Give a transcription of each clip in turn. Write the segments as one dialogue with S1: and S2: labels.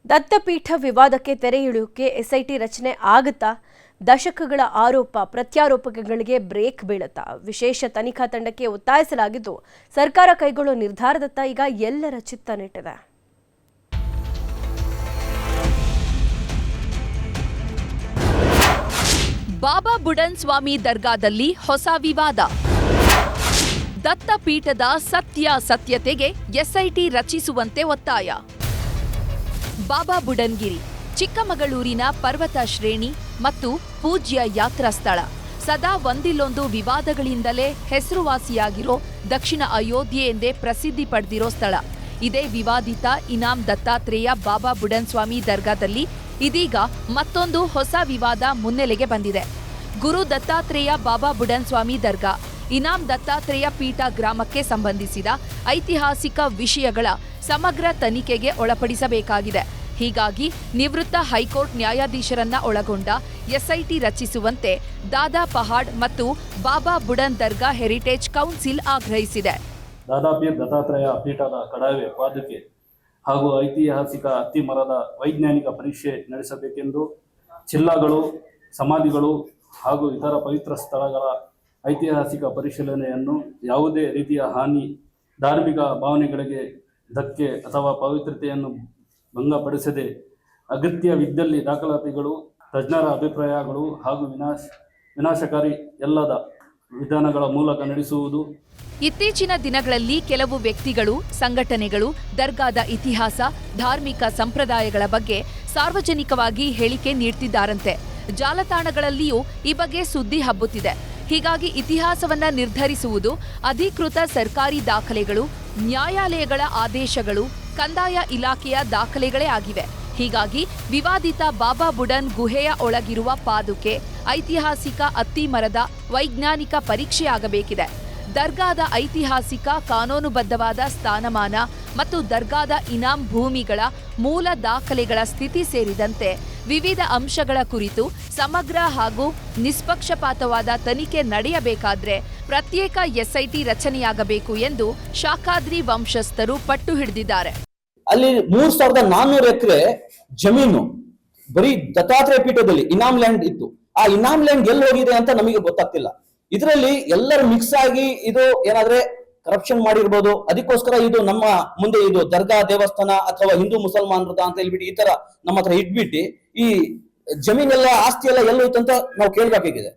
S1: ದತ್ತಪೀಠ ವಿವಾದಕ್ಕೆ ತೆರೆ ಎಳೆಯೋಕೆ ಎಸ್ಐಟಿ ರಚನೆ ಆಗುತ್ತಾ? ದಶಕಗಳ ಆರೋಪ ಪ್ರತ್ಯಾರೋಪಗಳಿಗೆ ಬ್ರೇಕ್ ಬೀಳುತ್ತಾ? ವಿಶೇಷ ತನಿಖಾ ತಂಡಕ್ಕೆ ಒತ್ತಾಯಿಸಲಾಗಿದ್ದು ಸರ್ಕಾರ ಕೈಗೊಳ್ಳೋ ನಿರ್ಧಾರದತ್ತ ಈಗ ಎಲ್ಲರ ಚಿತ್ತ ನೆಟ್ಟಿದೆ.
S2: ಬಾಬಾ ಬುಡನ್ ಸ್ವಾಮಿ ದರ್ಗಾದಲ್ಲಿ ಹೊಸ ವಿವಾದ. ದತ್ತಪೀಠದ ಸತ್ಯತೆಗೆ ಎಸ್ಐಟಿ ರಚಿಸುವಂತೆ ಒತ್ತಾಯ. ಬಾಬಾ ಬುಡನ್ಗಿರಿ ಚಿಕ್ಕಮಗಳೂರಿನ ಪರ್ವತ ಶ್ರೇಣಿ ಮತ್ತು ಪೂಜ್ಯ ಯಾತ್ರಾ ಸ್ಥಳ. ಸದಾ ಒಂದಿಲ್ಲೊಂದು ವಿವಾದಗಳಿಂದಲೇ ಹೆಸರುವಾಸಿಯಾಗಿರೋ ದಕ್ಷಿಣ ಅಯೋಧ್ಯೆ ಎಂದೇ ಪ್ರಸಿದ್ಧಿ ಪಡೆದಿರೋ ಸ್ಥಳ. ಇದೇ ವಿವಾದಿತ ಇನಾಮ್ ದತ್ತಾತ್ರೇಯ ಬಾಬಾ ಬುಡನ್ ಸ್ವಾಮಿ ದರ್ಗಾದಲ್ಲಿ ಇದೀಗ ಮತ್ತೊಂದು ಹೊಸ ವಿವಾದ ಮುನ್ನೆಲೆಗೆ ಬಂದಿದೆ. ಗುರು ದತ್ತಾತ್ರೇಯ ಬಾಬಾ ಬುಡನ್ ಸ್ವಾಮಿ ದರ್ಗಾ ಇನಾಮ್ ದತ್ತಾತ್ರೇಯ ಪೀಠ ಗ್ರಾಮಕ್ಕೆ ಸಂಬಂಧಿಸಿದ ಐತಿಹಾಸಿಕ ವಿಷಯಗಳ ಸಮಗ್ರ ತನಿಖೆಗೆ ಒಳಪಡಿಸಬೇಕಾಗಿದೆ. ಹೀಗಾಗಿ ನಿವೃತ್ತ ಹೈಕೋರ್ಟ್ ನ್ಯಾಯಾಧೀಶರನ್ನ ಒಳಗೊಂಡ ಎಸ್ಐಟಿ ರಚಿಸುವಂತೆ ದಾದಾ ಪಹಾಡ್ ಮತ್ತು ಬಾಬಾ ಬುಡನ್ ದರ್ಗಾ ಹೆರಿಟೇಜ್ ಕೌನ್ಸಿಲ್ ಆಗ್ರಹಿಸಿದೆ.
S3: ದಾದಾಪೀರ್ ದತ್ತಾತ್ರೇಯ ಪೀಠದ ಕಡಾವೆ ಪಾದುಕೆ ಹಾಗೂ ಐತಿಹಾಸಿಕ ಅತ್ತಿ ಮರದ ವೈಜ್ಞಾನಿಕ ಪರೀಕ್ಷೆ ನಡೆಸಬೇಕೆಂದು ಚಿಲ್ಲಗಳು, ಸಮಾಧಿಗಳು ಹಾಗೂ ಇತರ ಪವಿತ್ರ ಸ್ಥಳಗಳ ಐತಿಹಾಸಿಕ ಪರಿಶೀಲನೆಯನ್ನು ಯಾವುದೇ ರೀತಿಯ ಹಾನಿ, ಧಾರ್ಮಿಕ ಭಾವನೆಗಳಿಗೆ ಧಕ್ಕೆ ಅಥವಾ ಪವಿತ್ರತೆಯನ್ನು ಭಂಗಪಡಿಸದೆ ಅಗತ್ಯವಿದ್ದಲ್ಲಿ ದಾಖಲಾತಿಗಳು, ತಜ್ಞರ ಅಭಿಪ್ರಾಯಗಳು ಹಾಗೂ ವಿನಾಶಕಾರಿ ಎಲ್ಲದ ವಿಧಾನಗಳ ಮೂಲಕ ನಡೆಸುವುದು.
S2: ಇತ್ತೀಚಿನ ದಿನಗಳಲ್ಲಿ ಕೆಲವು ವ್ಯಕ್ತಿಗಳು, ಸಂಘಟನೆಗಳು ದರ್ಗಾದ ಇತಿಹಾಸ, ಧಾರ್ಮಿಕ ಸಂಪ್ರದಾಯಗಳ ಬಗ್ಗೆ ಸಾರ್ವಜನಿಕವಾಗಿ ಹೇಳಿಕೆ ನೀಡ್ತಿದ್ದಾರಂತೆ. ಜಾಲತಾಣಗಳಲ್ಲಿಯೂ ಈ ಬಗ್ಗೆ ಸುದ್ದಿ ಹಬ್ಬುತ್ತಿದೆ. ಹೀಗಾಗಿ ಇತಿಹಾಸವನ್ನ ನಿರ್ಧರಿಸುವುದು ಅಧಿಕೃತ ಸರ್ಕಾರಿ ದಾಖಲೆಗಳು, ನ್ಯಾಯಾಲಯಗಳ ಆದೇಶಗಳು, ಕಂದಾಯ ಇಲಾಖೆಯ ದಾಖಲೆಗಳೇ ಆಗಿವೆ. ಹೀಗಾಗಿ ವಿವಾದಿತ ಬಾಬಾ ಬುಡನ್ ಗುಹೆಯ ಒಳಗಿರುವ ಪಾದುಕೆ, ಐತಿಹಾಸಿಕ ಅತ್ತಿ ಮರದ ವೈಜ್ಞಾನಿಕ ಪರೀಕ್ಷೆಯಾಗಬೇಕಿದೆ. ದರ್ಗಾದ ಐತಿಹಾಸಿಕ ಕಾನೂನುಬದ್ಧವಾದ ಸ್ಥಾನಮಾನ ಮತ್ತು ದರ್ಗಾದ ಇನಾಮ್ ಭೂಮಿಗಳ ಮೂಲ ದಾಖಲೆಗಳ ಸ್ಥಿತಿ ಸೇರಿದಂತೆ ವಿವಿಧ ಅಂಶಗಳ ಕುರಿತು ಸಮಗ್ರ ಹಾಗೂ ನಿಷ್ಪಕ್ಷಪಾತವಾದ ತನಿಖೆ ನಡೆಯಬೇಕಾದ್ರೆ ಪ್ರತ್ಯೇಕ ಎಸ್ಐಟಿ ರಚನೆಯಾಗಬೇಕು ಎಂದು ಶಾಖಾದ್ರಿ ವಂಶಸ್ಥರು ಪಟ್ಟು ಹಿಡಿದಿದ್ದಾರೆ.
S4: ಅಲ್ಲಿ 3400 ಎಕರೆ ಜಮೀನು ಬರೀ ದತ್ತಾತ್ರೇಯ ಪೀಠದಲ್ಲಿ ಇನಾಮ್ ಲ್ಯಾಂಡ್ ಇತ್ತು. ಆ ಇನಾಮ್ ಲ್ಯಾಂಡ್ ಎಲ್ಲಿ ಹೋಗಿದೆ ಅಂತ ನಮಗೆ ಗೊತ್ತಾಗ್ತಿಲ್ಲ. ಇದರಲ್ಲಿ ಎಲ್ಲರೂ ಮಿಕ್ಸ್ ಆಗಿ ಇದು ಏನಾದ್ರೆ ಕರಪ್ಷನ್ ಮಾಡಿರ್ಬೋದು. ಅದಕ್ಕೋಸ್ಕರ ಇದು ನಮ್ಮ ಮುಂದೆ ಇದು ದರ್ಗಾ ದೇವಸ್ಥಾನ ಅಥವಾ ಹಿಂದೂ ಮುಸಲ್ಮಾನರದ ಅಂತ ಹೇಳ್ಬಿಟ್ಟು ಈ ತರ ನಮ್ಮ ಹತ್ರ ಇಟ್ಬಿಟ್ಟು ಈ ಜಮೀನೆಲ್ಲ ಆಸ್ತಿ ಎಲ್ಲ ಎಲ್ಲೋಯ್ತು ಅಂತ ನಾವು ಕೇಳಬೇಕಾಗಿದೆ.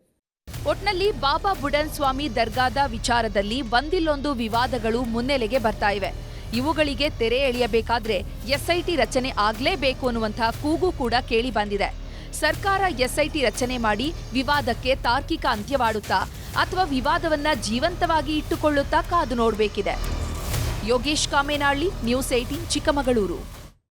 S2: ಒಟ್ನಲ್ಲಿ ಬಾಬಾ ಬುಡನ್ ಸ್ವಾಮಿ ದರ್ಗಾದ ವಿಚಾರದಲ್ಲಿ ಒಂದಿಲ್ಲೊಂದು ವಿವಾದಗಳು ಮುನ್ನೆಲೆಗೆ ಬರ್ತಾ ಇವೆ. ಇವುಗಳಿಗೆ ತೆರೆ ಎಳೆಯಬೇಕಾದ್ರೆ ಎಸ್ಐಟಿ ರಚನೆ ಆಗ್ಲೇಬೇಕು ಅನ್ನುವಂತಹ ಕೂಗು ಕೂಡ ಕೇಳಿ ಬಂದಿದೆ. ಸರ್ಕಾರ ಎಸ್ಐಟಿ ರಚನೆ ಮಾಡಿ ವಿವಾದಕ್ಕೆ ತಾರ್ಕಿಕ ಅಂತ್ಯವಾಡುತ್ತಾ ಅಥವಾ ವಿವಾದವನ್ನ ಜೀವಂತವಾಗಿ ಇಟ್ಟುಕೊಳ್ಳುತ್ತಾ ಕಾದು ನೋಡಬೇಕಿದೆ. ಯೋಗೇಶ್ ಕಾಮೇನಹಳ್ಳಿ, ನ್ಯೂಸ್ 18, ಚಿಕ್ಕಮಗಳೂರು.